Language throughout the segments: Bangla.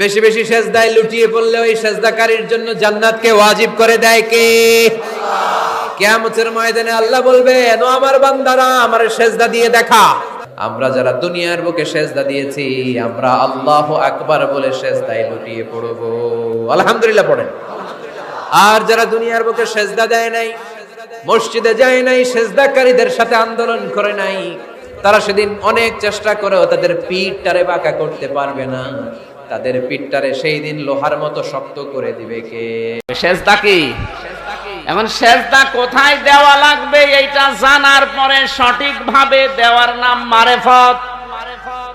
বেশি বেশি সেজদায় লুটিয়ে পড়লে ওই সেজদাকারীর জন্য জান্নাতকে ওয়াজিব করে দেয় কে? কিয়ামতের ময়দানে আল্লাহ বলবেন, ও আমার বান্দারা, আমার সেজদা দিয়ে দেখা। আমরা যারা দুনিয়ার বুকে সেজদা দিয়েছি, আমরা আল্লাহু আকবার বলে সেজদায় লুটিয়ে পড়ব। আলহামদুলিল্লাহ পড়েন। আর যারা দুনিয়ার বুকে সেজদা দেয় নাই, মসজিদে যায় নাই, সেজদাকারীদের সাথে আন্দোলন করে নাই, তারা সেদিন অনেক চেষ্টা করেও তাদের পিঠটারে বাঁকা করতে পারবে না। তাদের পিঠটারে সেই দিন লোহার মতো শক্ত করে দিবে কে? সেজদা কি? এখন সেজদা কোথায় দেওয়া লাগবে এইটা জানার পরে সঠিকভাবে দেওয়ার নাম মারেফত।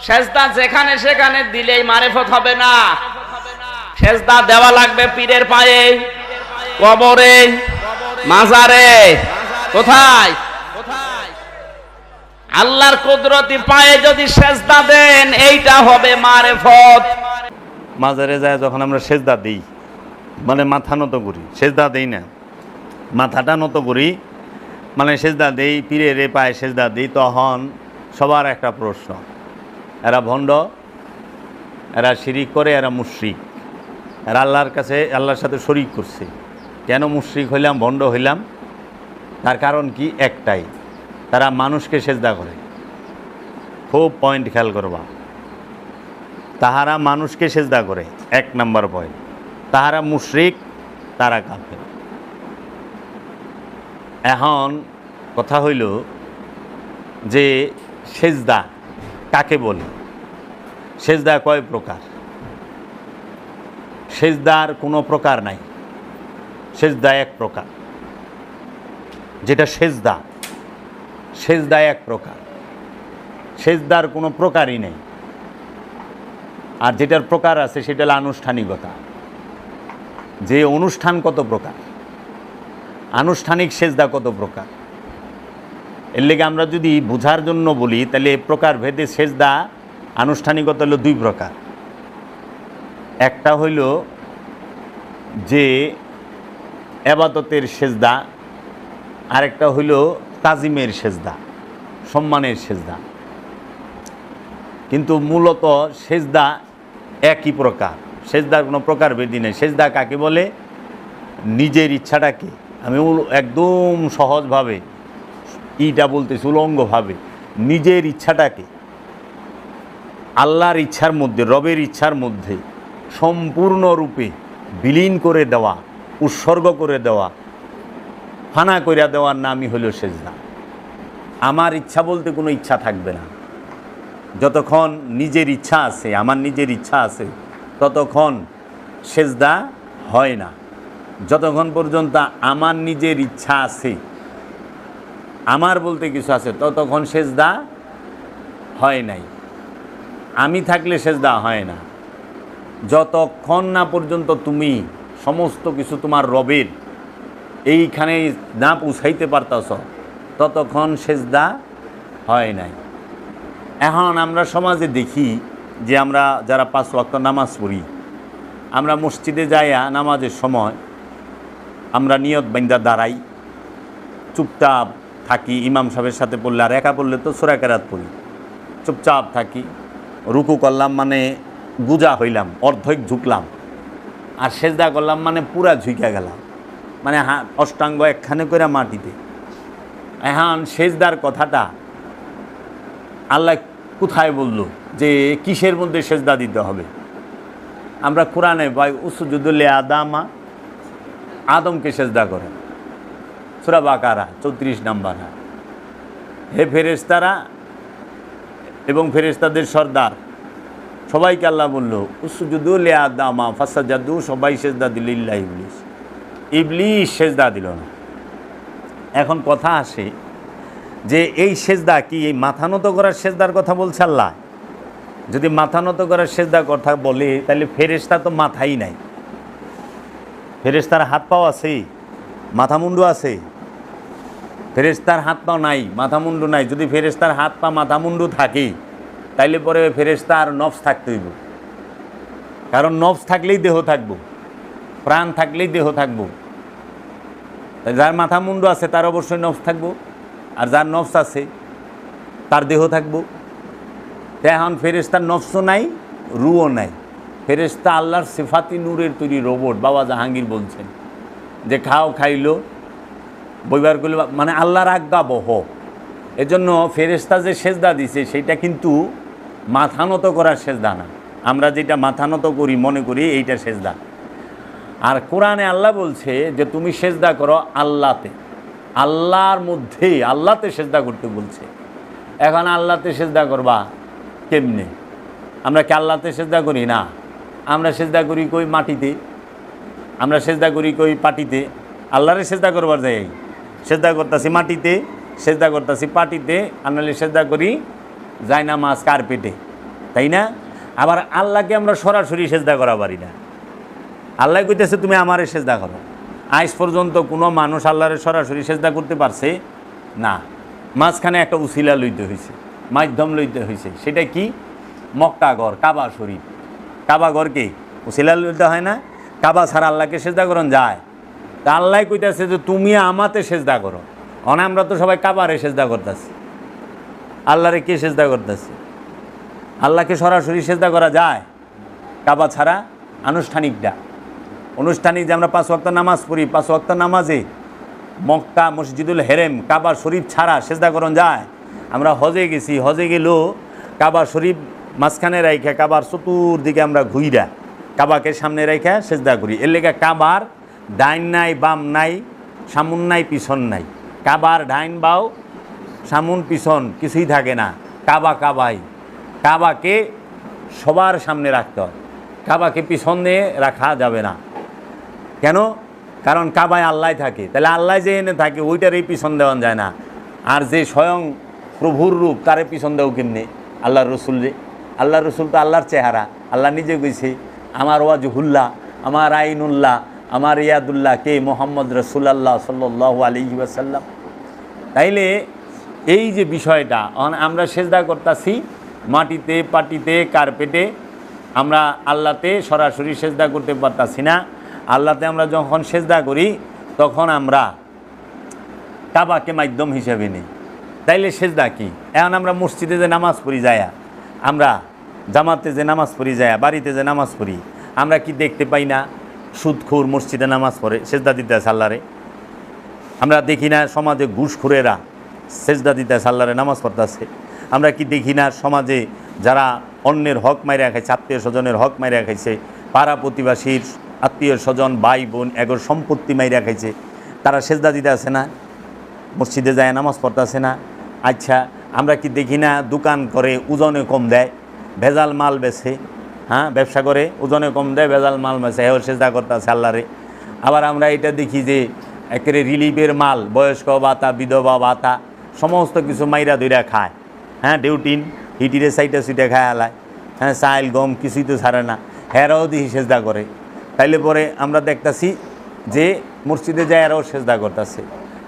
সেজদা যেখানে সেখানে দিলেই মারেফত হবে না। সেজদা দেওয়া লাগবে পীরের পায়ে, কবরে, মাজারে। কোথায়? আল্লাহর কুদরতি পায়ে যদি সেজদা দেন, এইটা হবে মারেফত। মাজারে যায় যখন আমরা সেজদা দিই, মানে মাথা নত করি, সেজদা দেই না, মাথাটা নত করি, মানে সেজদা দেই, পীরের পায়ে সেজদা দিই, তখন সবার একটা প্রশ্ন, এরা ভণ্ড, এরা শিরিক করে, এরা মুশরিক, এরা আল্লাহর কাছে, আল্লাহর সাথে শরিক করছে। কেন মুশরিক হইলাম, ভণ্ড হইলাম? তার কারণ কি? একটাই, তারা মানুষকে সেজদা করে। খুব পয়েন্ট খেয়াল করবা, তাহারা মানুষকে সেজদা করে, এক নাম্বার পয়েন্ট। তাহারা মুশরিক, তারা কাফের। এখন কথা হইল যে সেজদা কাকে বলে? সেজদা কয় প্রকার? সেজদার কোনো প্রকার নাই, সেজদা এক প্রকার। যেটা সেজদা, সেজদা এক প্রকার, সেজদার কোনো প্রকারই নেই। আর যেটার প্রকার আছে সেটা হলো আনুষ্ঠানিকতা। যে অনুষ্ঠান কত প্রকার, আনুষ্ঠানিক সেজদা কত প্রকার। এর লেগে আমরা যদি বোঝার জন্য বলি, তাহলে প্রকার ভেদে সেজদা আনুষ্ঠানিকতা হলো দুই প্রকার। একটা হইল যে ইবাদতের সেজদা, আরেকটা হইল তাজিমের সেজদা, সম্মানের সেজদা। কিন্তু মূলত সেজদা একই প্রকার, সেজদার কোনো প্রকার ভেদি নেই। সেজদা কাকে বলে? নিজের ইচ্ছাটাকে, আমি একদম সহজভাবে ইটা বলতেছি, উলঙ্গভাবে নিজের ইচ্ছাটাকে আল্লাহর ইচ্ছার মধ্যে, রবের ইচ্ছার মধ্যে সম্পূর্ণরূপে বিলীন করে দেওয়া, উৎসর্গ করে দেওয়া, ফানা করে দেওয়ার নামই হলো সেজদা। আমার ইচ্ছা বলতে কোনো ইচ্ছা থাকবে না। যতক্ষণ নিজের ইচ্ছা আছে, আমার নিজের ইচ্ছা আছে, ততক্ষণ সেজদা হয় না। যতক্ষণ পর্যন্ত আমার নিজের ইচ্ছা আছে, আমার বলতে কিছু আছে, ততক্ষণ সেজদা হয় নাই। আমি থাকলে সেজদা হয় না। যতক্ষণ না পর্যন্ত তুমি সমস্ত কিছু তোমার রবের এইখানে না পৌঁছাইতে পারতাছ, ততক্ষণ সেজদা হয় নাই। এখন আমরা সমাজে দেখি যে আমরা যারা 5 ওয়াক্ত নামাজ পড়ি, আমরা মসজিদে যাইয়া নামাজের সময় আমরা নিয়ত বাইন্দা দাঁড়াই, চুপচাপ থাকি। ইমাম সাহেবের সাথে পড়লে, আর একা পড়লে তো সূরা কেরাত পড়ি, চুপচাপ থাকি। রুকু করলাম মানে গুজা হইলাম, অর্ধেক ঝুঁকলাম। আর সেজদা করলাম মানে পুরা ঝুঁকা গেলাম, মানে অষ্টাঙ্গ একখানে করে মাটিতে। এখন সেজদার কথাটা আল্লাহ কোথায় বলল যে কিসের মধ্যে সেজদা দিতে হবে? আমরা কোরআনে পাই, উসজুদু লিআদামা, আদমকে সেজদা করে, সূরা বাকারা 34 নম্বর। হে ফেরেশতারা এবং ফেরেশতাদের সর্দার সবাইকে আল্লাহ বলল, উসজুদু লিআদামা ফাসাজাদু, সবাই সেজদা দিল ইল্লা ইবলিস। ইবলিস সেজদা দিল না। এখন কথা আসে যে এই সেজদা কি এই মাথা নত করার সেজদার কথা বলছে আল্লাহ? যদি মাথা নত করার সেজদার কথা বলে, তাহলে ফেরেশতা তো মাথাই নাই। ফেরেশতার হাত পাও আছে, মাথা মুন্ডু আছে? ফেরেশতার হাত পাও নাই, মাথা মুন্ডু নাই। যদি ফেরেশতার হাত পা মাথা মুন্ডু থাকে, তাইলে পরে ফেরেশতার নফস থাকতে হইব। কারণ নফস থাকলেই দেহ থাকবো, প্রাণ থাকলেই দেহ থাকবো। যার মাথা মুন্ডু আছে তার অবশ্যই নফস থাকবো, আর যার নফস আছে তার দেহ থাকবো। এখন ফেরেশতার নফসও নাই, রুও নাই, ফেরেশতা আল্লাহর সিফাতি নূরের তৈরি রোবট। বাবা জাহাঙ্গীর বলছেন যে খাও খাইলো বইবার করলে মানে আল্লাহর আজ্ঞা বহ। এজন্য ফেরেশতা যে সেজদা দিছে সেটা কিন্তু মাথা নত করার সেজদা না। আমরা যেটা মাথা নত করি মনে করি এইটা সেজদা। আর কোরআনে আল্লাহ বলছে যে তুমি সেজদা করো আল্লাহতে, আল্লাহর মধ্যে আল্লাহতে সেজদা করতে বলছে। এখন আল্লাহতে সেজদা করবা কেমনে? আমরা কি আল্লাহতে সেজদা করি? না, আমরা সেজদা করি কই মাটিতে, আমরা সেজদা করি কই পাটিতে। আল্লাহরে সেজদা করবার যাই সেজদা করতেছি মাটিতে, সেজদা করতেছি পাটিতে, আনালে সেজদা করি যায় না মাছ কার্পেটে, তাই না? আবার আল্লাহকে আমরা সরাসরি সেজদা করা পারি না। আল্লাহ কইতেছে তুমি আমারে সেজদা করো। আজ পর্যন্ত কোনো মানুষ আল্লাহরে সরাসরি সেজদা করতে পারছে না। মাঝখানে একটা উসিলা লইতে হয়েছে, মাধ্যম লইতে হয়েছে। সেটা কি? মক্কা ঘর, কাবা শরীফ। কাবা ঘরকে উসিলা লইতে হয় না? কাবা ছাড়া আল্লাহকে সেজদা করন যায়? তা আল্লাহ কইতেছে যে তুমি আমাতে সেজদা করো। আমরা তো সবাই কাবারে সেজদা করতেছি, আল্লাহরে কে সেজদা করতেছি? আল্লাহকে সরাসরি সেজদা করা যায় কাবা ছাড়া? আনুষ্ঠানিকটা অনুষ্ঠানিক যে আমরা 5 ওয়াক্ত নামাজ পড়ি, 5 ওয়াক্ত নামাজে মক্কা মসজিদুল হেরেম কাবা শরীফ ছাড়া সেজদা করন যায়? আমরা হজে গেছি, হজে গেলেও কাবা শরীফ মাঝখানে রাইখা কাবার চতুর্দিকে আমরা ঘুইরা কাবাকে সামনে রাইখা সেজদা করি। এর লেগে কাবার ডাইন নাই বাম নাই, সামুন নাই পিছন নাই। কাবার ডাইন বাও সামুন পিছন কিছুই থাকে না। কাবা কাবাই। কাবাকে সবার সামনে রাখতে হয়, কাবাকে পিছনে রাখা যাবে না। কেন? কারণ কাবায় আল্লাহ থাকে, তাহলে আল্লাহ যে এনে থাকে ওইটারই পিছন দেওয়া যায় না। আর যে স্বয়ং প্রভুর রূপ তারে পিছন দেও কেমনে? আল্লাহর রসুল রে। আল্লাহর রসুল তো আল্লাহর চেহারা। আল্লাহ নিজে কইছে আমার ওয়াজহুল্লাহ, আমার আইনুল্লাহ, আমার ইয়াদুল্লাহ কে? মোহাম্মদ রসুল্লাহ সাল্লাল্লাহু আলাইহি ওয়াসাল্লাম। তাইলে এই যে বিষয়টা আমরা সেজদা করতেছি মাটিতে পাটিতে কার্পেটে, আমরা আল্লাহতে সরাসরি সেজদা করতে পারতাছি না। আল্লাহতে আমরা যখন সেজদা করি তখন আমরা কাবাকে মাধ্যম হিসেবে নিই। তাইলে সেজদা কি? এখন আমরা মসজিদে যে নামাজ পড়ি যায়া, আমরা জামাতে যে নামাজ পড়ি যায়া, বাড়িতে যে নামাজ পড়ি, আমরা কি দেখতে পাই না সুদখোর মসজিদে নামাজ পড়ে সেজদা দিতে আছে আল্লাহরে? আমরা দেখি না সমাজে ঘুষখোরেরা সেজদা দিতে আছে আল্লাহরে, নামাজ পড়তেছে? আমরা কি দেখি না সমাজে যারা অন্যের হক মাইরা খাইছে, আত্মীয় স্বজনের হক মাইরা খাইছে, পাড়া প্রতিবাসীর আত্মীয় স্বজন ভাই বোন এগোর সম্পত্তি মাইরা খাইছে, তারা সেজদা দিতে আছে না? মসজিদে যায় নামাজ পড়তেছে না? আচ্ছা, আমরা কি দেখি না দোকান করে ওজনে কম দেয়, ভেজাল মাল বেছে, হ্যাঁ ব্যবসা করে ওজনে কম দেয়, ভেজাল মাল বেছে, হেও সেজদা করতেছে আল্লাহরে? আবার আমরা এটা দেখি যে একেবারে রিলিফের মাল, বয়স্ক ভাতা, বিধবা ভাতা সমস্ত কিছু মাইরা ধইরা খায়, হ্যাঁ ডিউটিন হিটিরে সাইটা সুইটা খায় আলায়, হ্যাঁ চাইল গম কিছুই তো ছাড়ে না, হেরাও দিহি সেজদা করে। তাইলে পরে আমরা দেখতেছি যে মসজিদে যায় এরাও সেজদা করতেছে।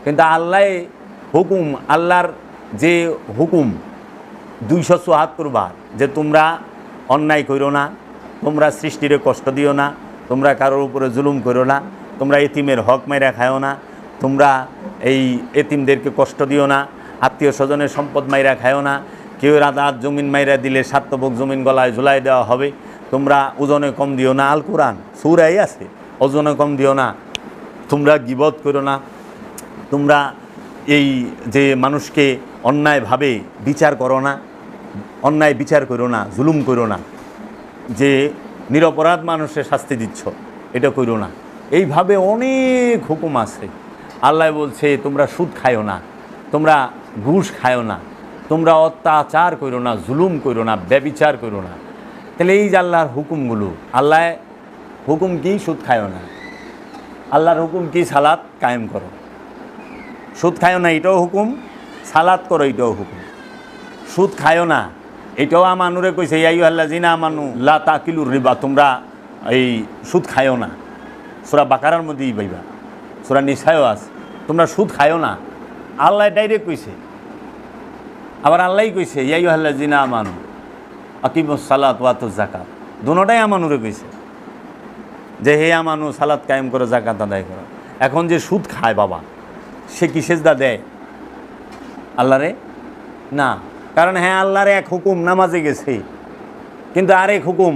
কিন্তু আল্লাহ হুকুম, আল্লাহর যে হুকুম 274 বার যে তোমরা অন্যায় করো না, তোমরা সৃষ্টিরে কষ্ট দিও না, তোমরা কারোর উপরে জুলুম করো না, তোমরা এতিমের হক মাইরা খাও না, তোমরা এই এতিমদেরকে কষ্ট দিও না, আত্মীয় স্বজনের সম্পদ মাইরা খাও না, কেউ রাত জমিন মাইরা দিলে সার্থবক জমিন গলায় ঝুলাই দেওয়া হবে, তোমরা ওজনে কম দিও না। আল কোরআন সূরায় আছে, ওজনে কম দিও না, তোমরা গীবত করো না, তোমরা এই যে মানুষকে অন্যায়ভাবে বিচার করো না, অন্যায় বিচার করো না, জুলুম করো না, যে নিরপরাধ মানুষের শাস্তি দিচ্ছ এটা করো না। এইভাবে অনেক হুকুম আছে। আল্লাহ বলছে তোমরা সুদ খায়ো না, তোমরা ঘুষ খায়ো না, তোমরা অত্যাচার করো না, জুলুম করো না, ব্যভিচার করো না। তাহলে এই যে আল্লাহর হুকুমগুলো, আল্লাহ হুকুম কি? সুদ খায়ো না। আল্লাহর হুকুম কি? সালাত কায়েম করো। সুদ খায়ো না এটাও হুকুম, সালাত করো এটাও হুকুম। সুদ খায়ো না এটাও আমানুরে কইছে ইয়া আইয়ুহাল্লাযিনা আমানু লা তাকিলুর রিবা, তোমরা এই সুদ খায়ো না। সূরা বাকারার মধ্যেই পাইবা, সূরা নিসায়ও আছে, তোমরা সুদ খায়ো না। আল্লাহ ডাইরেক্ট কইছে। আবার আল্লাহই কইছে ইয়া আইয়ুহাল্লাযিনা আমানু আকিমুস সালাত ওয়া আতুজ যাকাত, দুটোটাই আমানুরে কইছে যে হে আমানু সালাত কায়েম করো, যাকাত আদায় করো। এখন যে সুদ খায় বাবা, সে কি সেজদা দেয় আল্লাহরে? না। কারণ হ্যাঁ আল্লাহর এক হুকুম নামাজে গেছে, কিন্তু আরেক হুকুম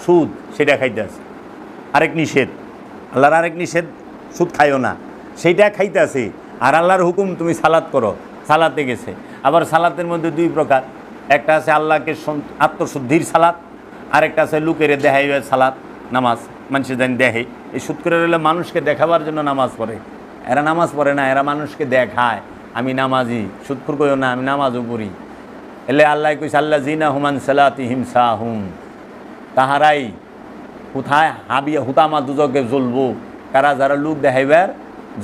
সুদ, সেটা খাইতেছে। আরেক নিষেধ, আল্লাহর আরেক নিষেধ, সুদ খাইও না, সেইটা খাইতেছে। আর আল্লাহর হুকুম তুমি সালাত করো, সালাতে গেছে। আবার সালাতের মধ্যে দুই প্রকার, একটা আছে আল্লাহকে আত্মশুদ্ধির সালাত, আরেকটা আছে লোকের দেখাইবার সালাত, নামাজ মানুষের জানি দেখে। এই সুদ করে রইলে মানুষকে দেখাবার জন্য নামাজ পড়ে, এরা নামাজ পড়ে না, এরা মানুষকে দেখায় আমি নামাজি। সুদখুর কইও না, আমি নামাজও পড়ি। এলে আল্লাহ কইছে আল্লাহ জিনা হুমান সালাতি হিমসা হুম, তাহারাই কোথায় হাবিয়া হুতামা দুজকে জ্বলবো, কারা যারা লোক দেখাইবার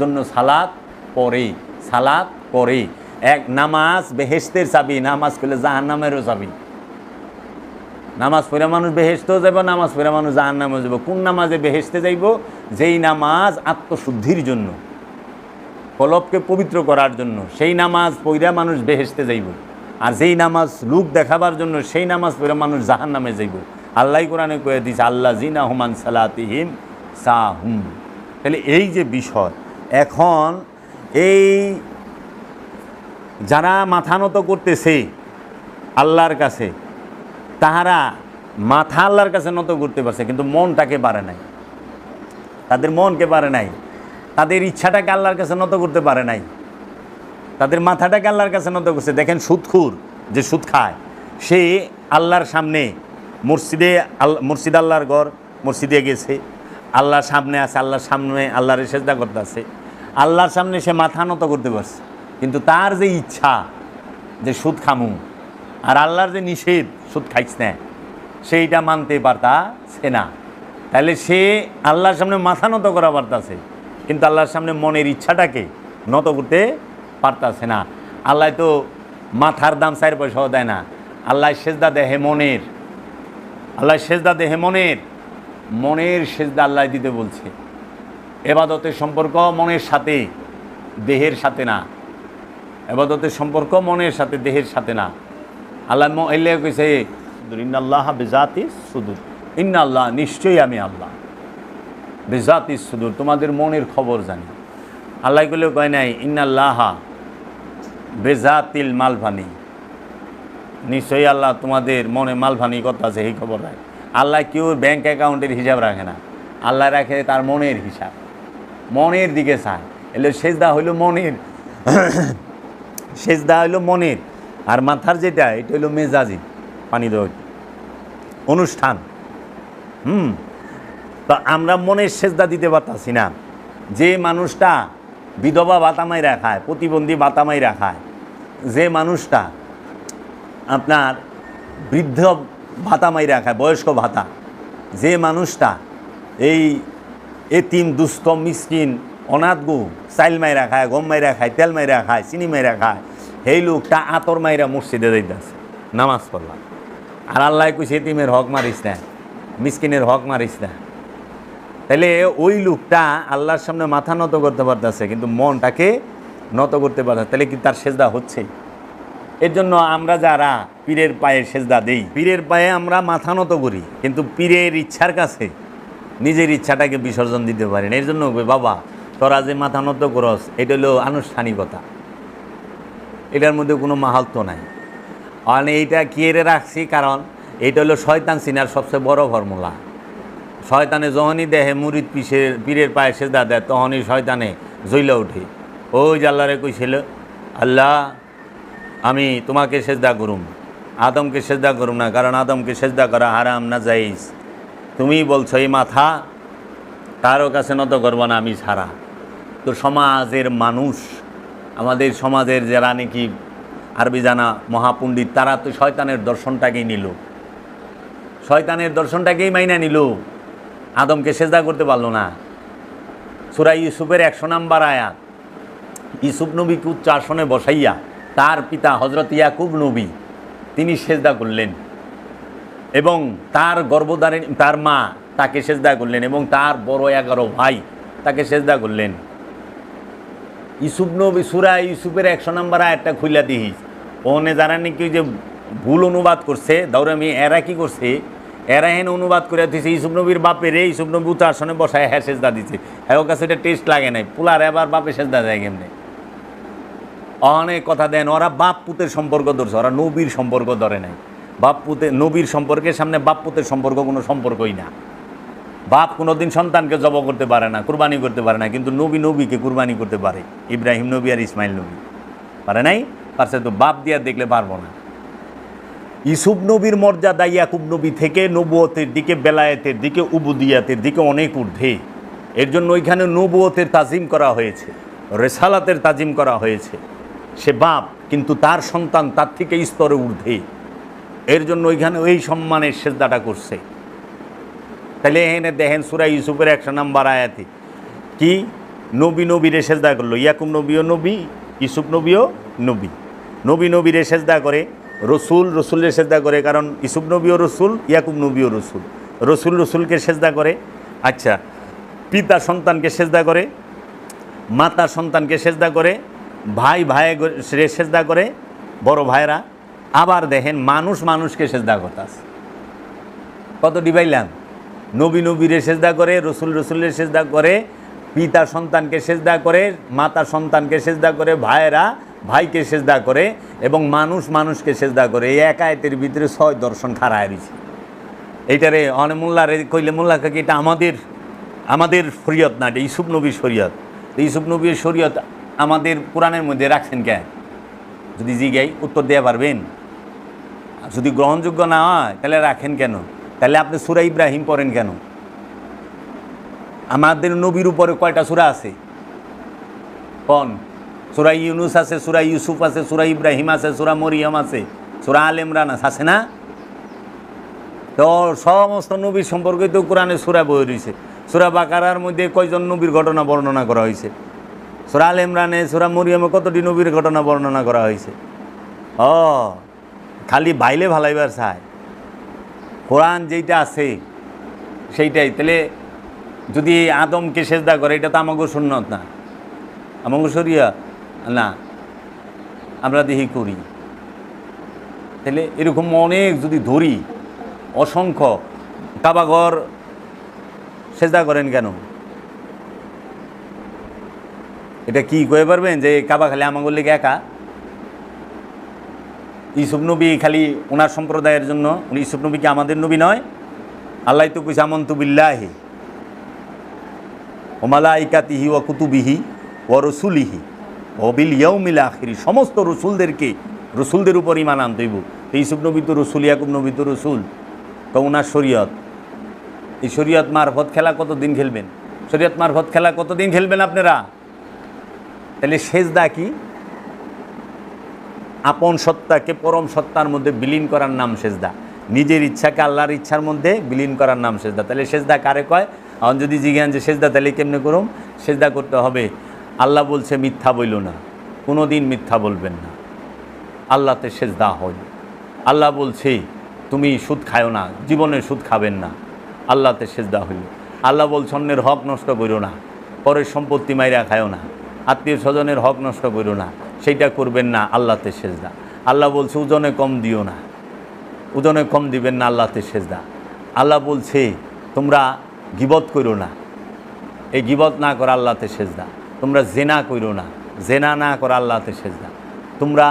জন্য সালাত পড়ে, সালাত পড়ে। এক নামাজ বেহেশতের চাবি, নামাজ করলে জাহান্নামেরও চাবি। নামাজ পড়ে মানুষ বেহেশতেও যাব, নামাজ পড়ে মানুষ জাহান্নামেও যাব। কোন নামাজে বেহেশতে যাইব? যেই নামাজ আত্মশুদ্ধির জন্য, কলবকে পবিত্র করার জন্য, সেই নামাজ পড়ে মানুষ বেহেশতে যাইব। আর যেই নামাজ লোক দেখাবার জন্য, সেই নামাজ পড়ে মানুষ জাহান্নামে যাইব। আল্লাহ কোরআনে কয়ে দিছে আল্লাহ জিনা হুমান সালাতিহিম সাহুম। তাহলে এই যে বিষয়, এখন এই যারা মাথা নত করতেছে আল্লাহর কাছে, তাহারা মাথা আল্লাহর কাছে নত করতে পারছে, কিন্তু মনটাকে পারে নাই। তাদের মনকে পারে নাই, তাদের ইচ্ছাটাকে আল্লাহর কাছে নত করতে পারে নাই, তাদের মাথাটাকে আল্লাহর কাছে নত করছে। দেখেন সুদখুর যে সুদ খায়, সে আল্লাহর সামনে মসজিদ আল্লাহর ঘর, মসজিদে গেছে, আল্লাহর সামনে আছে, আল্লাহর সামনে আল্লাহর সেজদা করতে আছে, আল্লাহর সামনে সে মাথা নত করতে পারছে। কিন্তু তার যে ইচ্ছা যে সুদ খামু, আর আল্লাহর যে নিষেধ সুদ খাইছ না, সেইটা মানতে পারতাছে না। তাহলে সে আল্লাহর সামনে মাথা নত করা পারতাছে, কিন্তু আল্লাহর সামনে মনের ইচ্ছাটাকে নত করতে পারতাছে না। আল্লাহ তো মাথার দাম 4 পয়সাও দেয় না, আল্লাহ সেজদা দেহে মনের, আল্লাহ সেজদা দেহে মনের, মনের সেজদা আল্লাহ দিতে বলছে। এবাদতের সম্পর্ক মনের সাথে, দেহের সাথে না। এবাদতের সম্পর্ক মনের সাথে, দেহের সাথে না। আল্লাহ এলে কইছে ইন্নাল্লাহ বিজাতি সুদূর, ইন্নাল্লাহ নিশ্চয়ই আমি আল্লাহ বিজাতি সুদূর, তোমাদের মনের খবর জানি। আল্লাহ গুলো কয় নাই ইন্নাল্লাহ বেজাতিল মালভানি, নিশ্চয়ই আল্লাহ তোমাদের মনে মালভানি কথা আছে, এই খবর রাখে। আল্লাহ কেউ ব্যাংক অ্যাকাউন্টের হিসাব রাখে না, আল্লাহ রাখে তার মনের হিসাব, মনের দিকে চায়। এলে সেজদা হইল মনের, সেজদা হইল মনের। আর মাথার যেটা, এটা হইল মেজাজি, পানি দেওয়া অনুষ্ঠান। তো আমরা মনের সেজদা দিতে পারতাছি না। যে মানুষটা বিধবা ভাতামাই রাখায়, প্রতিবন্ধী ভাতামাই রাখায়, যে মানুষটা আপনার বৃদ্ধ ভাতামাই রাখায়, বয়স্ক ভাতা, যে মানুষটা এই এতিম দুস্থ মিসকিন অনাথ গু চাইল মাইরা খায়, গম মাইরা খায়, তেল মাইরা খায়, চিনি মাইরা খায়, সেই লোকটা আতর মাইরা মসজিদে যাইতেছে, নামাজ পড়লাম। আর আল্লাহ কইছে এতিমের হক মারিস না, মিসকিনের হক মারিস না। তাহলে ওই লোকটা আল্লাহর সামনে মাথা নত করতে পারতেছে, কিন্তু মনটাকে নত করতে পারছে। তাহলে কি তার সেজদা হচ্ছে? এর জন্য আমরা যারা পীরের পায়ে সেজদা দেই, পীরের পায়ে আমরা মাথা নত করি, কিন্তু পীরের ইচ্ছার কাছে নিজের ইচ্ছাটাকে বিসর্জন দিতে পারি না। এর জন্য বাবা তোরা যে মাথা নত করস, এটা হলো আনুষ্ঠানিকতা, এটার মধ্যে কোনো মাহাত্ম্য নাই। আর এইটা কিয়ে রাখছি কারণ এইটা হলো শয়তান চিনার সবচেয়ে বড় ফর্মুলা। শয়তানে যখনই দেহে মুরিদ পীরের পায়ে সেজদা দেয়, তখনই শয়তানে জ্বলে ওঠে। ওই যে আল্লাহরে কইছিল আল্লাহ আমি তোমাকে সেজদা করুম, আদমকে সেজদা করুম না, কারণ আদমকে সেজদা করা হারাম না জায়েজ। তুমি বলছো এই মাথা কারো কাছে নত করবো না আমি ছাড়া। তো সমাজের মানুষ, আমাদের সমাজের যারা নাকি আরবি জানা মহাপণ্ডিত, তারা তো শয়তানের দর্শনটাকেই নিল, শয়তানের দর্শনটাকেই মাইনা নিল, আদমকে সেজদা করতে পারলো না। সূরা ইউসুফের 100 নম্বর আয়াত, ইউসুফ নবীকে উচ্চ আসনে বসাইয়া তার পিতা হজরত ইয়াকুব নবী তিনি সেজদা করলেন, এবং তার গর্ভধারিণী তার মা তাকে সেজদা করলেন, এবং তার বড় 11 ভাই তাকে সেজদা করলেন। ইউসুফ নবী সূরা ইউসুফের 100 নম্বর আয়াতটা খুইলা দিস, ওখানে যারা নাকি যে ভুল অনুবাদ করছে দৌড়ামি, এরা কি করছে, এরা হেন অনুবাদ করে দিয়েছে ইউসুফ নবীর বাপের, ইউসুফ নবী উচ্চ আসনে বসায় হ্যাঁ সেজদা দিচ্ছে। হ্যাঁ ওর কাছে এটা টেস্ট লাগে নাই, পুলার এবার বাপে সেজদা দেয় কেমনে? অনেক কথা দেন, ওরা বাপ পুতের সম্পর্ক ধরছে, ওরা নবীর সম্পর্ক ধরে নাই। বাপ পুতে নবীর সম্পর্কের সামনে বাপ পুতের সম্পর্ক কোনো সম্পর্কই না। বাপ কোনোদিন সন্তানকে জব করতে পারে না, কুরবানি করতে পারে না, কিন্তু নবী নবীকে কুরবানি করতে পারে। ইব্রাহিম নবী আর ইসমাইল নবী পারে নাই, পারছে তো বাপ দিয়া দেখলে পারবো না। ইউসুফ নবীর মর্যাদা ইয়াকুব নবী থেকে নবুয়তের দিকে, বেলায়েতের দিকে, উবুদিয়াতের দিকে অনেক ঊর্ধ্বে। এর জন্য ওইখানে নবুয়তের তাজিম করা হয়েছে, রেসালাতের তাজিম করা হয়েছে। সে বাপ, কিন্তু তার সন্তান তার থেকে স্তরে ঊর্ধ্বে। এর জন্য ওইখানে ওই সম্মানের সেজদাটা করছে। তাহলে এখানে দেখেন সূরা ইউসুফের 100 নম্বর আয়াতে কি নবী নবীরে সেজদা করলো। ইয়াকুব নবীও নবী, ইউসুফ নবীও নবী। নবী নবীরে সেজদা করে, রসুল রসুলের সেজদা করে, কারণ ইউসুফ নবীও রসুল, ইয়াকুব নবীও রসুল। রসুল রসুলকে সেজদা করে। আচ্ছা, পিতা সন্তানকে সেজদা করে, মাতা সন্তানকে সেজদা করে, ভাই ভাই সেজদা করে, বড় ভাইরা। আবার দেখেন মানুষ মানুষকে সেজদা করতেছে। কত ডিবাইলাম? নবী নবীরে সেজদা করে, রসুল রসুলের সেজদা করে, পিতা সন্তানকে সেজদা করে, মাতা সন্তানকে সেজদা করে, ভাইয়েরা ভাইকে সেজদা করে, এবং মানুষ মানুষকে সেজদা করে। এই এক আয়াতের ভিতরে 6 দর্শন খাড়ায় রয়েছে। এইটারে অনেক মোল্লারে কইলে মোল্লা কাকে এটা আমাদের শরীয়ত না, এটা ইউসুফ নবীর শরীয়ত। ইউসুফ নবীর শরীয়ত আমাদের কোরআনের মধ্যে রাখছেন কেন? যদি জিগাই উত্তর দেওয়া পারবেন? যদি গ্রহণযোগ্য না হয় তাহলে রাখেন কেন? তাহলে আপনি সূরা ইব্রাহিম পড়েন কেন? আমাদের নবীর উপরে কয়টা সূরা আছে কোন? সূরা ইউনুস আছে, সূরা ইউসুফ আছে, সূরা ইব্রাহিম আছে, সূরা মরিয়ম আছে, সূরা আল ইমরান আছে না? তো সমস্ত নবীর সম্পর্কে তো কোরআনে সূরা বই রয়েছে। সূরা বাকারার মধ্যে কয়জন নবীর ঘটনা বর্ণনা করা হয়েছে? সূরা আল ইমরানে, সূরা মরিয়মে কতটি নবীর ঘটনা বর্ণনা করা হয়েছে? ও খালি ভাইলে ভালাইবার চায়। কোরআন যেইটা আছে সেইটাই। তাহলে যদি আদমকে সেজদা করে, এটা তো আমাকে সুন্নত না, আমাকে শরিয়ত না, আমরা দেখি করি। তাহলে এরকম অনেক যদি ধরি, অসংখ্য। কাবাঘর সেজদা করেন কেন? এটা কি কয়ে পারবেন যে কাবা খালি আমাকে লেগে একা? ইউসুফ নবী খালি ওনার সম্প্রদায়ের জন্য? ইউসুফ নবী কি আমাদের নবী নয়? আল্লাহ তো কইছে আমানতু বিল্লাহি ওয়া মালাইকাতিহি ওয়া কুতুবিহি ওয়া রাসূলিহি ওয়া বিল ইয়াউমিল আখির। সমস্ত রসুলদের উপর ঈমান আনতে হইব। তো ইউসুফ নবী তো রসুল, ইয়াকুব নবী তো রসুল। তো ওনার শরীয়ত, এই শরীয়ত মারফত খেলা কতদিন খেলবেন? শরীয়ত মারফত খেলা কতদিন খেলবেন আপনারা? তাহলে সেজদা কি? আপন সত্তাকে পরম সত্তার মধ্যে বিলীন করার নাম সেজদা। নিজের ইচ্ছাকে আল্লাহর ইচ্ছার মধ্যে বিলীন করার নাম সেজদা। তাহলে সেজদা কারে কয়? এখন যদি জিজ্ঞান যে সেজদা তাহলে কেমনে করুম? সেজদা করতে হবে, আল্লাহ বলছে মিথ্যা বইল না, কোনো দিন মিথ্যা বলবেন না, আল্লাহতে সেজদা হয়। আল্লাহ বলছে তুমি সুদ খায়ো না, জীবনে সুদ খাবেন না, আল্লাহতে সেজদা হইল। আল্লাহ বলছে অন্যের হক নষ্ট করো না, পরের সম্পত্তি মাইরা খায়ো না, আত্মীয় স্বজনের হক নষ্ট করো না, সেইটা করবেন না, আল্লাহতে সেজদা। আল্লাহ বলছে ওজনে কম দিও না, ওজনে কম দিবেন না, আল্লাহতে সেজদা। আল্লাহ বলছে তোমরা গীবত করো না, এই গীবত না করা আল্লাহতে সেজদা। তোমরা জেনা করো না, জেনা না করা আল্লাহতে সেজদা। তোমরা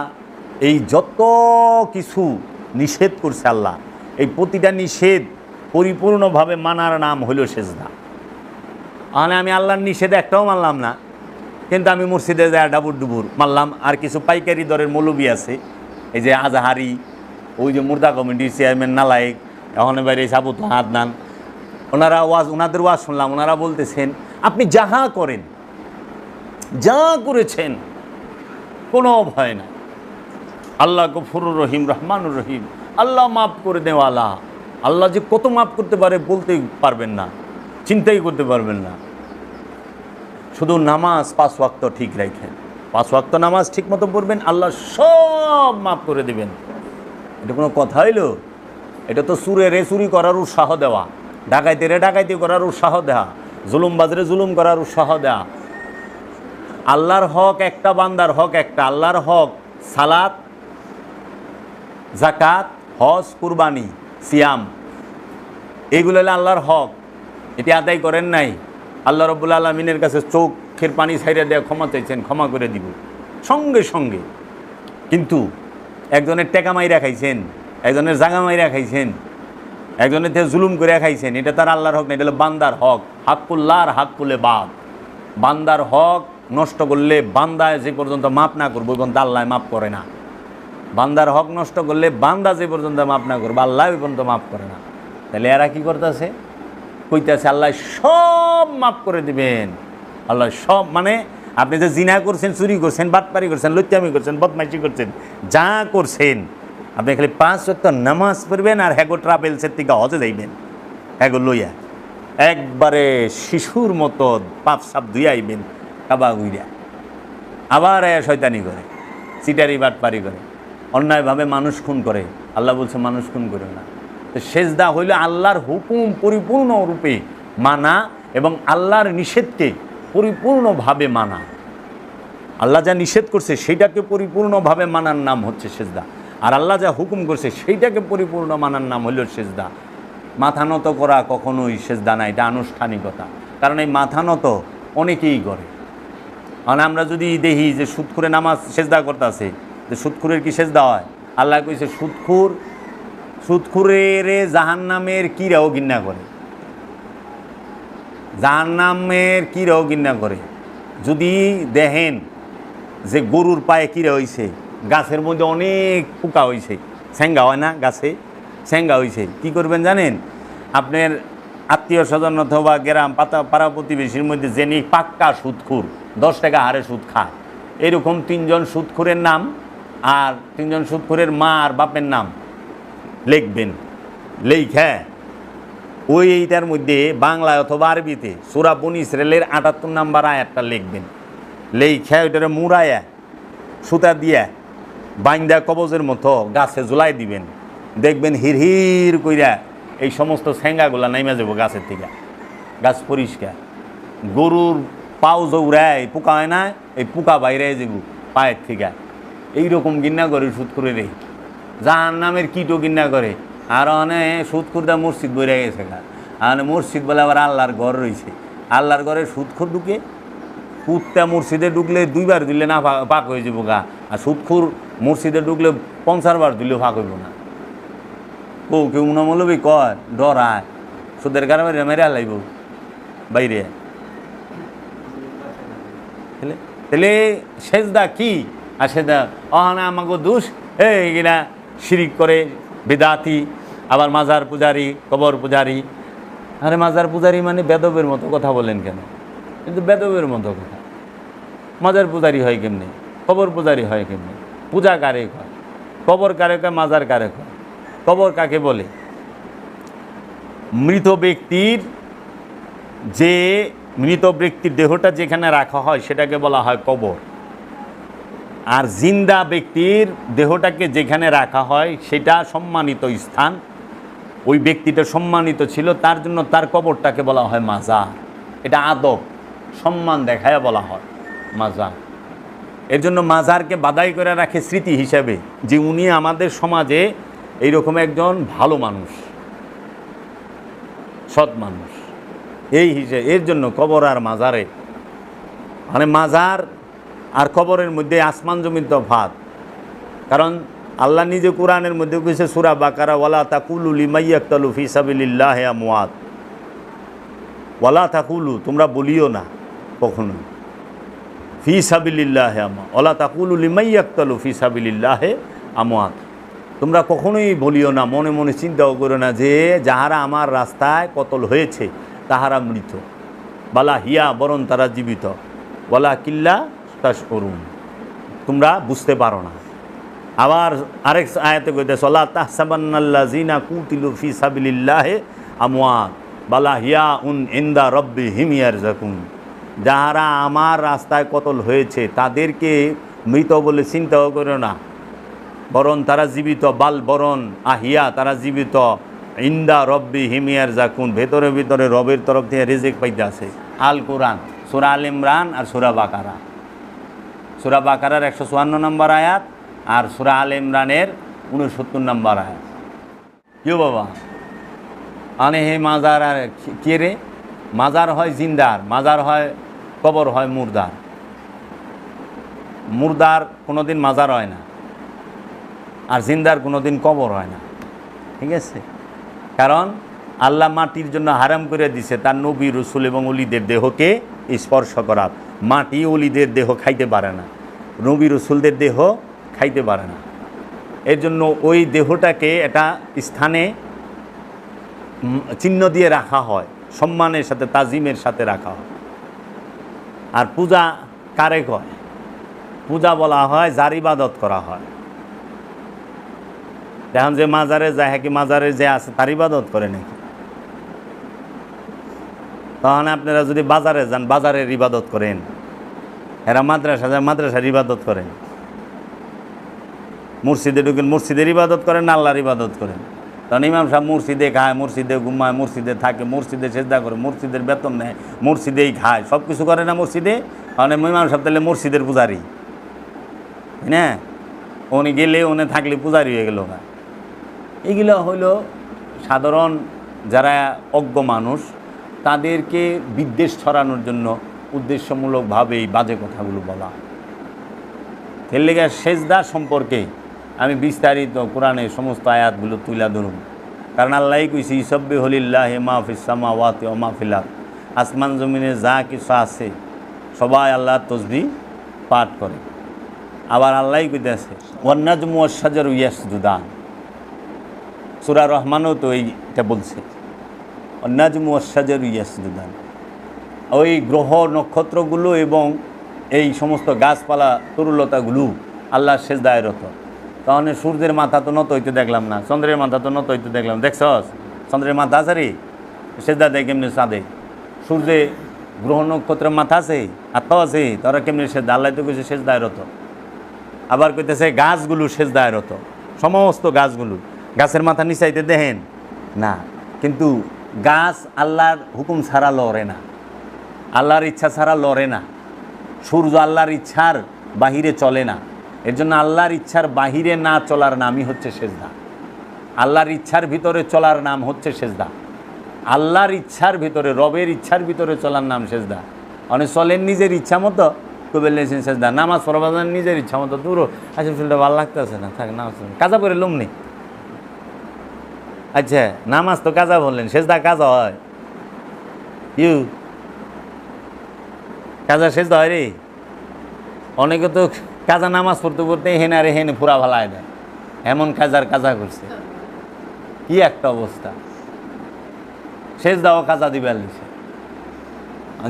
এই যত কিছু নিষেধ করছে আল্লাহ, এই প্রতিটা নিষেধ পরিপূর্ণভাবে মানার নাম হইল সেজদা। আমি আল্লাহর নিষেধ একটাও মানলাম না, কিন্তু আমি মসজিদে যায় ডাবুর ডুবুর মারলাম। আর কিছু পাইকারি দরের মৌলবি আছে, এই যে আজাহারি, ওই যে মুর্দা কমিটির চেয়ারম্যান নালায়েক, এখন বাইরে সাবুত হাদনান, ওনাদের ওয়াজ শুনলাম। ওনারা বলতেছেন আপনি যাহা করেন, যা করেছেন কোনো ভয় না, আল্লাহ গফুরুর রহিম, রহমানুর রহিম, আল্লাহ মাফ করে দেওয়ালা। আল্লাহ যে কত মাফ করতে পারে বলতে পারবেন না, চিন্তাই করতে পারবেন না। শুধু নামাজ 5 ওয়াক্ত ঠিক রাখেন, 5 ওয়াক্ত নামাজ ঠিক মতো পড়বেন, আল্লাহ সব মাফ করে দেবেন। এটা কোনো কথা হইল? এটা তো চুরেরে চুরি করার উৎসাহ দেওয়া, ডাকাইতেরে ডাকাইতি করার উৎসাহ দেওয়া, জুলুমবাজরে জুলুম করার উৎসাহ দেওয়া। আল্লাহর হক একটা, বান্দার হক একটা। আল্লাহর হক সালাত, যাকাত, হজ, কুরবানি, সিয়াম, এইগুলো হলো আল্লাহর হক। এটি আদায় করেন নাই, আল্লাহ রাব্বুল আলামিনের কাছে চোখের পানি ছাইড়া দেওয়া ক্ষমা চাইছেন, ক্ষমা করে দিব সঙ্গে সঙ্গে। কিন্তু একজনের টেকা মাইরা খাইছেন, একজনের জাগা মাইরা খাইছেন, একজনের থেকে জুলুম করে খাইছেন, এটা তার আল্লাহর হক না, এটা হলো বান্দার হক। হাক্কুল্লাহর হাক্কুলে বাদ, বান্দার হক নষ্ট করলে বান্দায় যে পর্যন্ত মাপ না করবো এবং আল্লাহ মাপ করে না। বান্দার হক নষ্ট করলে বান্দা যে পর্যন্ত মাপ না করবো আল্লাহ ওই পর্যন্ত মাপ করে না। তাহলে এরা কি করতেছে, কইতেছে আল্লাহ সব মাপ করে দিবেন। আল্লাহ সব মানে আপনি যে জিনা করছেন, চুরি করছেন, বাটপারি করছেন, লুচ্চামি করছেন, বদমাইশি করছেন, যা করছেন আপনি খালি 5 ওয়াক্ত নামাজ পড়বেন আর হ্যাগো ট্রাভেলসের থেকে হজে যাইবেন, হ্যাগো লইয়া একবারে শিশুর মতো পাপ সাপ ধুই আইবেন কাবা গুইরা, আবার শয়তানি করে, চিটারি বাটপারি করে, অন্যায়ভাবে মানুষ খুন করে। আল্লাহ বলছে মানুষ খুন করে না। তো সেজদা হইল আল্লাহর হুকুম পরিপূর্ণ রূপে মানা এবং আল্লাহর নিষেধকে পরিপূর্ণভাবে মানা। আল্লাহ যা নিষেধ করছে সেইটাকে পরিপূর্ণভাবে মানার নাম হচ্ছে সেজদা, আর আল্লাহ যা হুকুম করছে সেইটাকে পরিপূর্ণ মানার নাম হইল সেজদা। মাথা নত করা কখনোই সেজদা না, এটা আনুষ্ঠানিকতা। কারণ এই মাথা নত অনেকেই করে। কারণ আমরা যদি দেখি যে সুদখুরে নামাজ সেজদা করতেছে, যে সুদখুরের কি সেজদা হয়? আল্লাহ কইছে সুদখুরের জাহান্নামের কিরাও ঘৃণা করে, জাহান্নামের কিরাও ঘৃণা করে। যদি দেখেন যে গরুর পায়ে কিরা হয়েছে, গাছের মধ্যে অনেক পোকা হয়েছে, স্যাঙ্গা হয় না গাছে, স্যাঙ্গা হয়েছে, কি করবেন জানেন? আপনার আত্মীয় স্বজন অথবা গ্রাম পাড়া প্রতিবেশীর মধ্যে যিনি পাক্কা সুদখুর, 10 টাকা হারে সুদ খায়, এরকম 3 জন সুদখুরের নাম আর 3 জন সুদখুরের মা আর বাপের নাম লিখবেন। লেখা ওই এইটার মধ্যে বাংলায় অথবা আরবিতে সূরা বনী ইসরাইলের 78 নম্বর আয়াতটা লিখবেন। লেখা ওইটারে মুড়ায়া সুতা দিয়া বাইন্দা কবজের মতো গাছে ঝুলাই দিবেন। দেখবেন হির কইরা এই সমস্ত ঠ্যাঙ্গাগুলা নাইমা যাব গাছের থেকে, গাছ পরিষ্কার। গরুর পাও জৌড়ায় পোকা হয় না, এই পোকা বাইরে যাব পায়ের থেকে। এইরকম গিন্না করে সুদখুরের, জাহান্নামের কীটও গিন্না করে। আর অনেক সুদখুরদা মসজিদ বইরা গেছে গা, আর মসজিদ বলে আবার আল্লাহর ঘর রয়েছে, আল্লাহর ঘরে সুদখুর ঢুকে, সুদটা মসজিদে ঢুকলে 2 বার দিলে না ফাঁক হয়ে যাব গা, আর সুদখুর মসজিদে ঢুকলে 50 বার দিলেও ফাঁক হইব না। কেউ মৌলবী কয় ডরায় সুদের কারণে মেরে লাইব বাইরে। তাহলে সেজদা কি? আর সেজদা অহনা আমাকে দোষ এই কিনা শিরিক করে বিদাতি, আবার মাজার পূজারি, কবর পূজারি। আরে মাজার পূজারি মানে বেদবের মতো কথা বলেন কেন? কিন্তু বেদবের মতো কথা। মাজার পূজারি হয় কেমনি? কবর পূজারি হয় কেমনি? পূজা কারে হয়? কবর কারে কয়? মাজার কারে হয়? কবর কাকে বলে? মৃত ব্যক্তির দেহটা যেখানে রাখা হয় সেটাকে বলা হয় কবর। আর জিন্দা ব্যক্তির দেহটাকে যেখানে রাখা হয় সেটা সম্মানিত স্থান, ওই ব্যক্তিটা সম্মানিত ছিল তার জন্য তার কবরটাকে বলা হয় মাজার। এটা আদব সম্মান দেখায় বলা হয় মাজার। এর জন্য মাজারকে বাদাই করে রাখে স্মৃতি হিসাবে যে উনি আমাদের সমাজে এইরকম একজন ভালো মানুষ, সৎ মানুষ, এই হিসেবে। এর জন্য কবর আর মাজারে মানে মাজার আর কবরের মধ্যে আসমান জমিন তফাত। কারণ আল্লাহ নিজে কোরআনের মধ্যে কইছে সূরা বাকারা, ওয়ালা তাকুলু লিমান ইয়াকতালু ফি সাবিলিল্লাহি আমওয়াত, ওয়ালা তাকুলু তোমরা বলিও না কখনো ফি সাবিলিল্লাহি আমওয়াত, ওয়ালা তাকুলু লিমান ইয়াকতালু ফি সাবিলিল্লাহি আমওয়াত, তোমরা কখনোই বলিও না, মনে মনে চিন্তাও করো না যে যাহারা আমার রাস্তায় কতল হয়েছে তাহারা মৃত, বালা হিয়া বরং তারা জীবিত, ওয়ালা কিল্লা তাশউরুন, তোমরা বুঝতে পারো না। আবার আরেক আয়াতে কইতেছে ওয়ালা তাহসাবান্নাল্লাযিনা কুতিলু ফি সাবিলিল্লাহি আমওয়াত বালা হিয়া ইনদা রাব্বিহিম ইয়ারযাকুন, যাহারা আমার রাস্তায় কতল হয়েছে তাদেরকে মৃত বলে চিন্তাও করো না, বরং তারা জীবিত, বাল বরং আহিয়া তারা জীবিত, ইন্দা রব্বিহিম ইয়ারযাকুন, ভেতরে ভিতরে রবের তরফ থেকে রিজিক পাইতে আছে। আল কোরআন সূরা আল ইমরান আর সূরা বাকারা। সূরা বাকারার 154 নম্বর আয়াত আর সূরা আল ইমরানের 69 নম্বর আয়াত। কেউ বাবা আনে হে মাজার আর কে রে? মাজার হয় জিন্দার, মাজার হয় কবর হয় মুর্দার। মুর্দার কোনোদিন মাজার হয় না, আর জিন্দার কোনোদিন কবর হয় না। ঠিক আছে? কারণ আল্লাহ মাটির জন্য হারাম করে দিছে তার নবী রসুল এবং অলিদের দেহকে স্পর্শ করা। মাটি অলিদের দেহ খাইতে পারে না, নবী রসুলদের দেহ খাইতে পারে না। এর জন্য ওই দেহটাকে একটা স্থানে চিহ্ন দিয়ে রাখা হয়, সম্মানের সাথে তাজিমের সাথে রাখা হয়। আর পূজা কারে কয়? পূজা বলা হয় যার ইবাদত করা হয়। দেখুন যে মাজারে যায়, হ্যাঁ কি মাজারে যে আছে তার ইবাদত করে নাকি? তখন আপনারা যদি বাজারে যান, বাজারের ইবাদত করেন। এরা মাদ্রাসা যায়, মাদ্রাসার ইবাদত করেন। মসজিদে ঢুকেন, মসজিদের ইবাদত করেন, আল্লাহর ইবাদত করেন। তখন ইমাম সাহেব মসজিদে খায়, মসজিদে ঘুমায়, মসজিদে থাকে, মসজিদে সেজদা করে, মসজিদের বেতন নেয়, মসজিদেই খায়, সব কিছু করে না মসজিদে। মানে ইমাম সাহেব তাহলে মসজিদের পূজারি, না? উনি গেলে উনি থাকলে পূজারি হয়ে গেল না। এগুলো হইল সাধারণ যারা অজ্ঞ মানুষ, তাদেরকে বিদ্বেষ ছড়ানোর জন্য উদ্দেশ্যমূলকভাবে এই বাজে কথাগুলো বলা। এর লেগে সেজদা সম্পর্কে আমি বিস্তারিত কোরআনে সমস্ত আয়াতগুলো তুলে ধরুন। কারণ আল্লাহই কইছে ইসাব্বিহুলিল্লাহি মা ফিস সামাওয়াতি ওয়া মা ফিল আরদ, আসমান জমিনে যা কিছু আছে সবাই আল্লাহর তাসবিহ পাঠ করে। আবার আল্লাহই কইতেছে ওয়ান নাজমু ওয়াশ শাজারু ইয়াসজুদান, সূরা রহমানও তো এইটা বলছে, ওয়ান নাজমু ওয়াশ শাজারু ইয়াসজুদান। ওই গ্রহ নক্ষত্রগুলো এবং এই সমস্ত গাছপালা তরুলতাগুলো আল্লাহর সেজদায় রত। তাহলে সূর্যের মাথা তো নত হইতে দেখলাম না, চন্দ্রের মাথা তো নত হইতে দেখলাম। দেখছস চন্দ্রের মাথা আছে রে, সেজদা দেয় কেমনি চাঁদে? সূর্যে গ্রহ নক্ষত্রের মাথা আছে, আত্মা আছে, তারা কেমনি সেজদা? আল্লাহ তো কইছে সেজদায় রত। আবার কইতেছে গাছগুলো সেজদায় রত, সমস্ত গাছগুলো। গাছের মাথা নিচাইতে দেখেন না, কিন্তু গাছ আল্লাহর হুকুম ছাড়া লড়ে না, আল্লাহর ইচ্ছা ছাড়া লড়ে না। সূর্য আল্লাহর ইচ্ছার বাহিরে চলে না। এর জন্য আল্লাহর ইচ্ছার বাহিরে না চলার নামই হচ্ছে সেজদা। আল্লাহর ইচ্ছার ভিতরে চলার নাম হচ্ছে সেজদা। আল্লাহর ইচ্ছার ভিতরে, রবের ইচ্ছার ভিতরে চলার নাম সেজদা। অনেক চলেন নিজের ইচ্ছা মতো, কবে লেছেন সেজদা। নামাজ পড়বান নিজের ইচ্ছা মতো, দূর আসলে শুনটা ভালো লাগতেছে না, থাক নামাজ কাজা করে লুম নেই। আচ্ছা নামাজ তো কাজা বললেন, সেজদা কাজা হয়? ইউ কাজা সেজদা হয় রে? অনেকে তো কাজা নামাজ পড়তে পড়তে হেনে আরে হেনে পুরা ভালায় দেয়, এমন কাজার কাজা করছে। কি একটা অবস্থা! সেজদাও কাজা দিবে দিছে।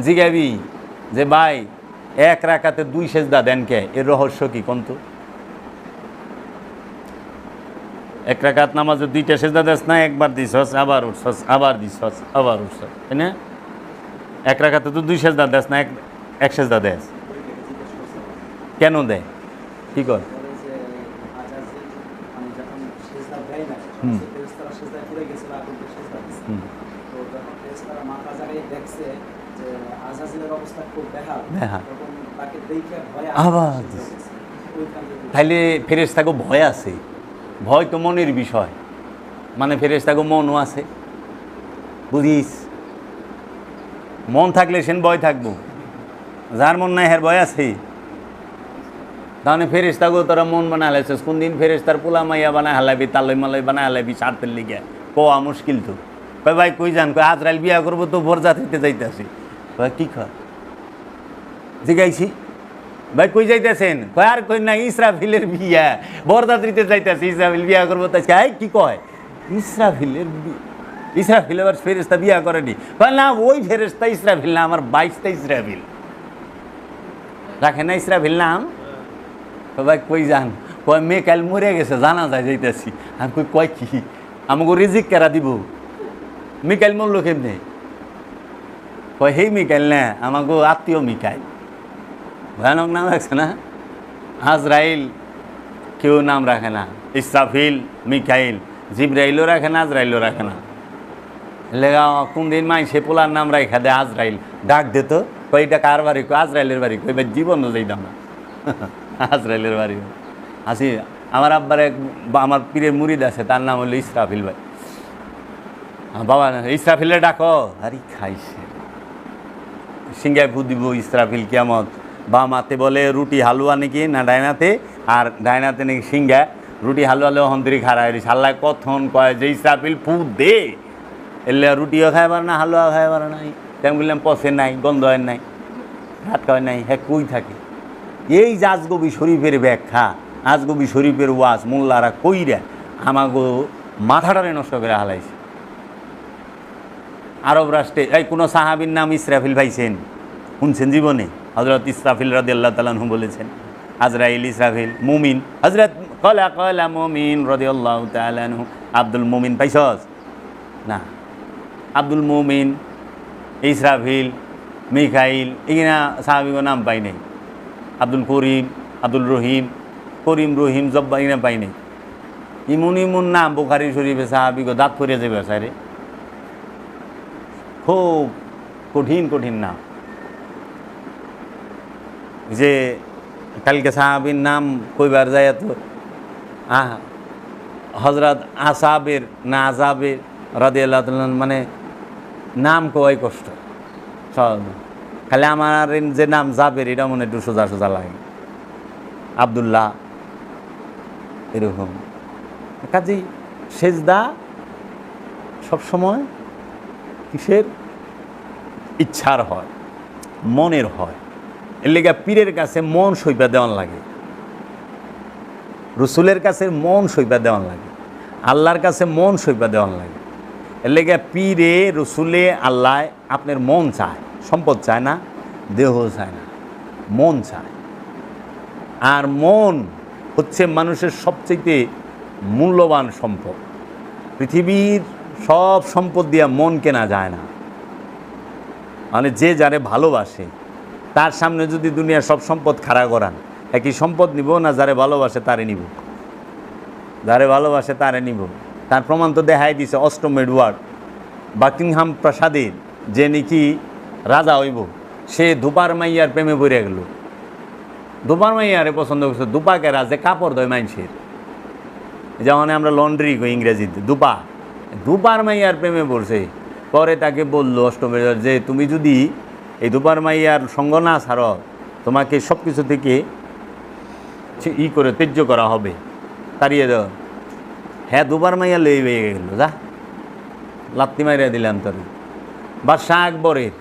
জিজ্ঞাবি যে ভাই এক রাকাতে 2 সেজদা দেন কে? এর রহস্য কি কোন তো? এক রাকাত নামাজে 2টা সেজদা দেস না, একবার দিছস আবার উঠছস, আবার দিছস আবার উঠছস, তাই না? এক রাকাতে তো 2 সেজদা দেস না, এক সেজদা দেস। কেন দেয়? কি কর? তাইলে ফেরেশতাকে ভয় আছে। ভয় তো মনের বিষয়, মানে ফেরেশতাকে মনও আছে, বুঝিস? মন থাকলে সেন ভয় থাকবো, যার মন নাই হের ভয় আছে। তাহলে ফেরেশতাকেও তোরা মন বানায় হালাইছিস। কোন দিন ফেরেশতার পোলা মাইয়া বানায় হালাবি, তালই মালাই বানায় হালাবি স্বার্থের লিগে? কোয়া মুশকিল তো। কয় ভাই কই যান? কয় আজরাইল বিয়া করবো তো বরযাত্রীতে যাইতেছি। কয় কি কয়? জিগাইছি ভাই কই যাইতেছেন? কয় আর কই না, ইসরাফিলের বিয়া, বরযাত্রীতে যাইতেছি, ইসরাফিল বিয়া করবো। তাই কি কয়? ইসরাফিলের বিয়া? ইসরাফিল আবার ফেরেশতা বিয়া করেনি? কয় না, ওই ফেরেশতা ইসরাফিল না, আমার 22টা ইসরাফিল। রাখে না ইসরাফিল নাম? ভাই কই যান? কয় মেকাইল মরে গেছে, জানা যায় যাইতেছি। আমি কই কয় কি? আমাকে রিজিক কেরা দিব? মিকাইল মরল কেমনে? কয় হেই মিকাইল না, আমাকে আত্মীয় মিকাইল। ভয়ানক নাম রাখছে না? আজরাইল কেউ নাম রাখে না, ইসরাফিল, মিকাইল, জিব্রাইলও রাখে না, আজরাইলও রাখে না। লেগা কোন দিন মাই সে পোলার নাম রাখা দেয় আজরাইল। ডাক দে তো, কয় এটা কার বাড়ি? কয় আজরাইলের বাড়ি। কই ভাই জীবনও যাইতাম না, আজরাইলের বাড়ি। আসি আমার আব্বার আমার পীরের মুরিদ আছে, তার নাম হলো ইসরাফিল ভাই। বাবা ইসরাফিলে ডাকো, আরে খাইছে সিঙ্গায় ভূ দিব ইসরাফিল কিয়ামত। বাম হাতে বলে রুটি হালুয়া নাকি না ডাইনাতে, আর ডাইনাতে নাকি সিঙ্গা, রুটি হালুয়ালে হন্তরি খারাই হাল্লায় কথন কয় যে ইসরাফিল ফু দে এলে রুটিও খাইবার না হালুয়া খাইবার নাই তেমন বললাম পচে নাই গন্ধ হয় নাই ভাত খাওয়াই নাই হ্যাঁ কই থাকে এই যে আজগবি শরীফের ব্যাখ্যা আজগবি শরীফের ওয়াজ মোল্লারা কইরা আমাগো মাথাটারে নষ্ট করে হালাইছে। আরব রাষ্ট্রে এই কোনো সাহাবীর নাম ইসরাফিল পাইছেন শুনছেন জীবনে? হযরত ইসরাফিল রাদিয়াল্লাহু তাআলা আনহু বলেছেন আজরাইল ইসরাফিল মুমিন হযরত কলা মুমিন রাদিয়াল্লাহু তাআলা আনহু আব্দুল মুমিন পাইছস না? আব্দুল মুমিন ইসরাফিল মিকাইল এগুলা সাহাবীর নাম পাই নাই। আব্দুল করিম আব্দুল রহিম করিম রহিম জব্বা এগুলা পাই নাই। ইমুন নাম বুখারী শরীফে সাহাবীকে দাঁত করে যাবে স্যারে খুব কঠিন কঠিন নাম। যে কালকে সাহাবীর নাম কইবার যায় তো হযরত আসাবের না আজাবের রাদিয়াল্লাহু তাআলা মানে নাম কয় কষ্ট খালি আমার যে নাম জাবের এটা মনে একটু সোজা সোজা লাগে আব্দুল্লাহ এরকম। কাজেই সেজদা সবসময় কিসের ইচ্ছার হয় মনের হয়। এর লেগে পীরের কাছে মন সইপা দেওয়ান লাগে, রসুলের কাছে মন সইপা দেওয়ান লাগে, আল্লাহর কাছে মন সইপা দেওয়ান লাগে। এর লেগে পীরে রসুলে আল্লাহ আপনার মন চায়, সম্পদ চায় না, দেহ চায় না, মন চায়। আর মন হচ্ছে মানুষের সবচেয়ে মূল্যবান সম্পদ। পৃথিবীর সব সম্পদ দিয়া মন কেনা যায় না। মানে যে যারে ভালোবাসে তার সামনে যদি দুনিয়ার সব সম্পদ খাড়া করান একই সম্পদ নিব না যারে ভালোবাসে তারে নিব, যারে ভালোবাসে তারে নিব। তার প্রমাণ তো দেখাই দিছে অষ্টম এডওয়ার্ড বাকিংহাম প্রাসাদের যে নাকি রাজা হইব সে দুপার মাইয়ার প্রেমে পড়ে গেল। দুপার মাইয়ারে পছন্দ করছে, দুপাকে রাজে কাপড় দেয় মানুষের, যেমন আমরা লন্ড্রি কই ইংরেজিতে দুপা, দুপার মাইয়ার প্রেমে পড়ছে। পরে তাকে বললো অষ্টমের যে তুমি যদি এই দুপার মাইয়ার সঙ্গ না ছাড়ো তোমাকে সব কিছু থেকে করে ত্যায্য করা হবে, তাড়িয়ে দাও। হ্যাঁ দুপার মাইয়া লই বেয়ে গেল, যা লাত্তি মারিয়া দিলাম তোর। বাদশাহ আকবরের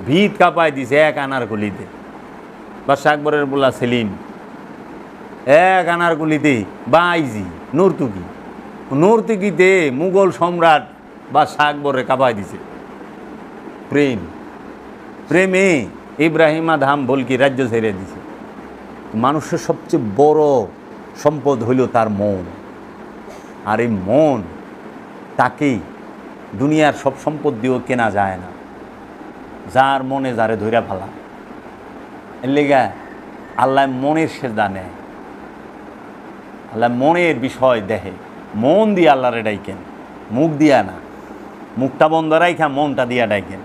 ভিত কাঁপায় দিছে এক আনারকুলিতে। বাদশাহ আকবরের বলা সেলিম এক আনারকুলিতে বাইজি নর্তুকিতে মুঘল সম্রাট বাদশাহ আকবরে কাঁপায় দিছে। প্রেমে ইব্রাহিম আদহাম বলকি রাজ্য ছেড়ে দিছে। মানুষের সবচেয়ে বড় সম্পদ হইল তার মন। আর এই মন তাকেই দুনিয়ার সব সম্পদ দিয়েও কেনা যায় না। যার মনে যারে ধইরা ফেলা, এর লেগা আল্লাহ মনের সেজদা নেয়, আল্লাহ মনের বিষয় দেখে। মন দিয়ে আল্লাহরে ডাইকেন, মুখ দিয়া না। মুখটা বন্ধ রাখা মনটা দিয়া ডাইকেন।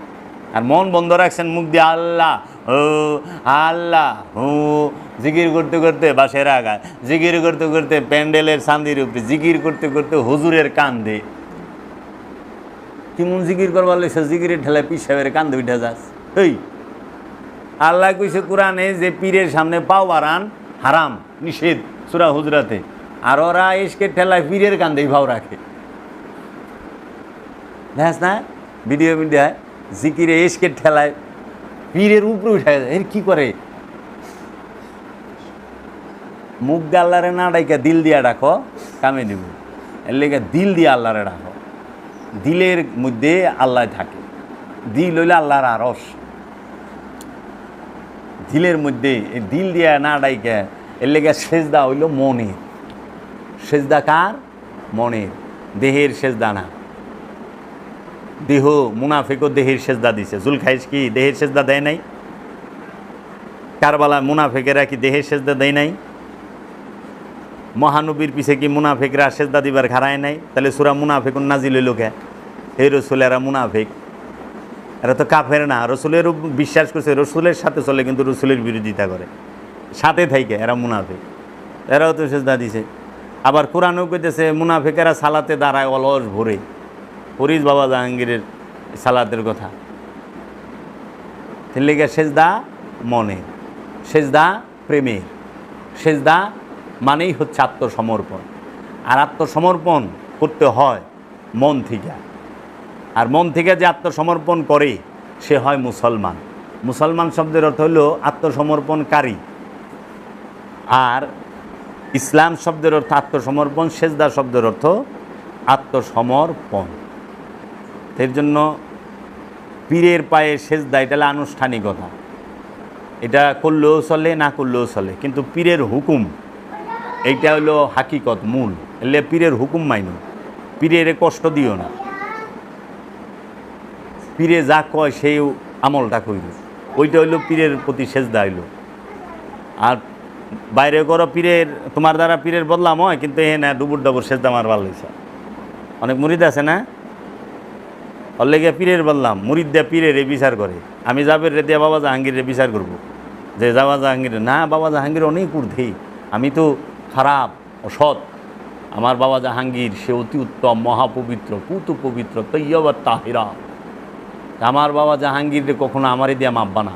আর মন বন্ধ রাখছেন মুখ দিয়ে আল্লাহ ও আল্লাহ ও জিকির করতে করতে বাসের আগায়, জিকির করতে করতে প্যান্ডেলের চান্দির উপরে, জিকির করতে করতে হুজুরের কান্দে। কেমন জিকির করবার লাগছে, জিকিরের ঠেলায় পীর সাহেবের কান্দে উঠে যাস। এই আল্লাহ কইছে কোরআনে যে পীরের সামনে পাও বাড়ান হারাম, নিষেধ সূরা হুজরাতে। আর ওরা ইশকের ঠেলায় পীরের কান্দেই ভাও রাখে। দেখ না ভিডিও মিডিয়ায় জিকিরে ইশকের ঠেলায় পীরের উপরে উঠে যায়। এর কি করে? মুখ দিয়ে আল্লাহরে না ডাইকা দিল দিয়া ডাকো, কামে দিব। এর লেগে দিল দিয়ে আল্লাহরে ডাকো। দিলের মধ্যে আল্লাহ থাকে। দিল হইলে আল্লাহর আরশ। দিলের মধ্যে এই দিল দিয়া না ডাইকা, এর লেগে সেজদা হইল মনের। সেজদা কার? মনের, দেহের সেজদা না। দেহ মুনাফিকও দেহের সেজদা দিছে। জুলখাইস কি দেহের সেজদা দেয় নাই? কারবালা মুনাফিকেরা কি দেহের সেজদা দেয় নাই? মহানবীর পিছে কি মুনাফিকরা সেজদা দিবার খাড়ায় নাই? তাহলে সূরা মুনাফিকুন নাজিল হইল কে? এই রসুলেরা মুনাফিক, এরা তো কাফের না। রসুলের বিশ্বাস করছে, রসুলের সাথে চলে কিন্তু রসুলের বিরোধিতা করে, সাথে থাইকে এরা মুনাফিক। এরাও তো সেজদা দিছে। আবার কোরআনও কইতেছে মুনাফিকেরা সালাতে দাঁড়ায় অলস ভরে। ফরিদ বাবা জাহাঙ্গীরের সালাতের কথা। এর লেগে সেজদা মনের, সেজদা প্রেমের, সেজদা মানেই হচ্ছে আত্মসমর্পণ। আর আত্মসমর্পণ করতে হয় মন থেকে। আর মন থেকে যে আত্মসমর্পণ করে সে হয় মুসলমান। মুসলমান শব্দের অর্থ হলো আত্মসমর্পণকারী। আর ইসলাম শব্দের অর্থ আত্মসমর্পণ, সেজদা শব্দের অর্থ আত্মসমর্পণ। এর জন্য পীরের পায়ে সেজদা এটা হলো আনুষ্ঠানিকতা, এটা করলেও চলে না করলেও চলে, কিন্তু পীরের হুকুম এইটা হলো হাকিকত, মূল। এলে পীরের হুকুম মাইনো, পীরের কষ্ট দিও না, পীরে যা কয় সেই আমলটা কইল, ওইটা হইল পীরের প্রতি সেজদা হইল। আর বাইরে করো পীরের, তোমার দ্বারা পীরের বদলাম হয়, কিন্তু এ না ডুবুর ডাবুর সেজদা আমার ভালো হয়েছে। অনেক মুরিদ আছে না, ওর লেগে পীরের বললাম, মুরিদ দিয়া পীরের বিচার করে। আমি যাবের রে দিয়া বাবা জাহাঙ্গীরের বিচার করব, যে বাবা জাহাঙ্গীর না, বাবা জাহাঙ্গীর অনেক ঊর্ধ্বে, আমি তো খারাপ অসৎ। আমার বাবা জাহাঙ্গীর সে অতি উত্তম, মহাপবিত্র, পুত পবিত্র, তৈয়বা তাহিরা। আমার বাবা জাহাঙ্গীর কখনো আমারে দিয়া মাপবা না,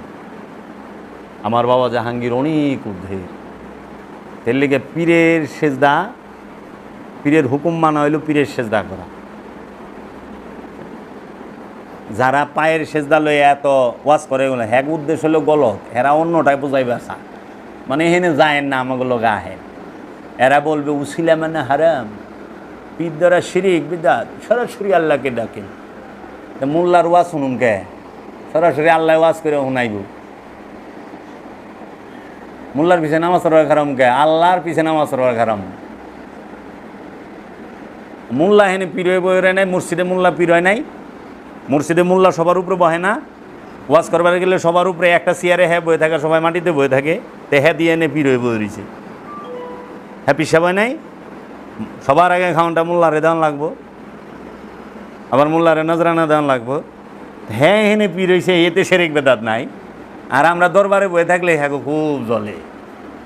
আমার বাবা জাহাঙ্গীর অনেক ঊর্ধ্বে। এর লেগে পীরের সেজদা, পীরের হুকুম মানা হইল পীরের সেজদা করা। যারা পায়ের সেজদা লয়ে এত ওয়াজ করে গেল, হ্যাক উদ্দেশ্য হলো গলত, এরা অন্যটাই বোঝাইবে আসা, মানে এখানে যায় না আমাগুলো গাহেন। এরা বলবে উসিলা মানে হারাম, পীর দ্বারা শিরিক বিদাত, সরাসরি আল্লাহকে ডাকে। মোল্লার ওয়াজ শুনুন কে, সরাসরি আল্লাহ ওয়াজ করে শুনাইব। মোল্লার পিছনে নামাজ পড়া খারাম কে, আল্লাহর পিছনে নামাজ পড়া খারাম। মোল্লা হেনে পীর হয়ে বয়ে নাই, মুর্শিদে মোল্লা পীর হয় নাই। মুর্শিদে মোল্লা সবার উপরে বহে না, ওয়াজ করবার গেলে সবার উপরে একটা চেয়ারে হ্যাঁ বয়ে থাকে, সবাই মাটিতে বয়ে থাকে, তে হ্যাঁ দিয়ে এনে পীর হয়ে বয়ে রয়েছে। হ্যাঁ পিসা বয় নাই, সবার আগে খাওয়ানটা মোল্লারে দেওয়ান লাগবো, আবার মোল্লারে নজরানা দেওয়ান লাগবো। হ্যাঁ হেনে পীর হয়েছে, এতে সেরেক বেদাত নাই। আর আমরা দরবারে বয়ে থাকলে হ্যাঁ খুব জ্বলে।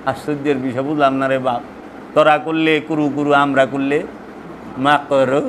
আশ্চর্যের বিষয়, বুঝলাম না রে বাপ, তোরা করলে কুরু কুরু, আমরা করলে মা করো।